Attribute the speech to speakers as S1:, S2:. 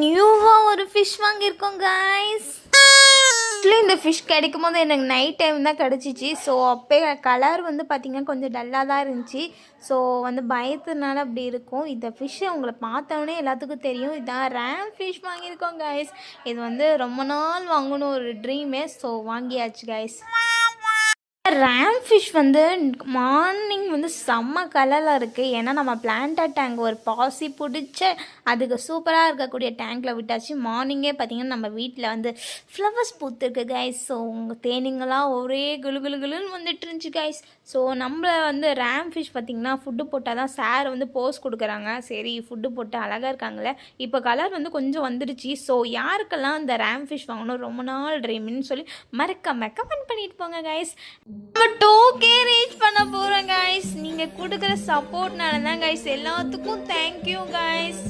S1: நியூவாக ஒரு ஃபிஷ் வாங்கியிருக்கோம் கைஸ். இந்த ஃபிஷ் கிடைக்கும் போது எனக்கு நைட் டைம் தான் கிடச்சிச்சு. ஸோ அப்போ கலர் வந்து பார்த்திங்கன்னா கொஞ்சம் டல்லாக தான் இருந்துச்சு. ஸோ வந்து பயத்துனால அப்படி இருக்கும். இந்த ஃபிஷ்ஷை உங்களை பார்த்தோன்னே எல்லாத்துக்கும் தெரியும். இதான் ரேம் ஃபிஷ் வாங்கியிருக்கோம் கைஸ். இது வந்து ரொம்ப நாள் வாங்கணும் ஒரு ட்ரீமே. ஸோ வாங்கியாச்சு கைஸ். ரேம் ஃபிஷ் வந்து மார்னிங் வந்து செம்ம கலரில் இருக்குது. ஏன்னா நம்ம பிளான்டட் டேங்க் ஒரு பாசி பிடிச்ச அதுக்கு சூப்பராக இருக்கக்கூடிய டேங்க்கில் விட்டாச்சு. மார்னிங்கே பார்த்திங்கன்னா நம்ம வீட்டில் வந்து ஃப்ளவர்ஸ் பூத்துருக்கு கைஸ். ஸோ உங்கள் தேனிங்கெல்லாம் ஒரே குலுன்னு வந்துட்டு இருந்துச்சு கைஸ். ஸோ நம்மளை வந்து ரேம் ஃபிஷ் பார்த்திங்கன்னா ஃபுட்டு போட்டால் தான் சார் வந்து போஸ் கொடுக்குறாங்க. சரி ஃபுட்டு போட்டு அழகாக இருக்காங்களே. இப்போ கலர் வந்து கொஞ்சம் வந்துடுச்சு. ஸோ யாருக்கெல்லாம் இந்த ரேம் ஃபிஷ் வாங்கணும் ரொம்ப நாள் ட்ரீம்னு சொல்லி மறக்காம கமெண்ட் பண்ணிட்டு போங்க கைஸ். நம்ம 2K ரீச் பண்ண போகிறோம் கைஸ். நீங்கள் கொடுக்குற சப்போர்ட்னால தான் கைஸ். எல்லாத்துக்கும் தேங்க்யூ கைஸ்.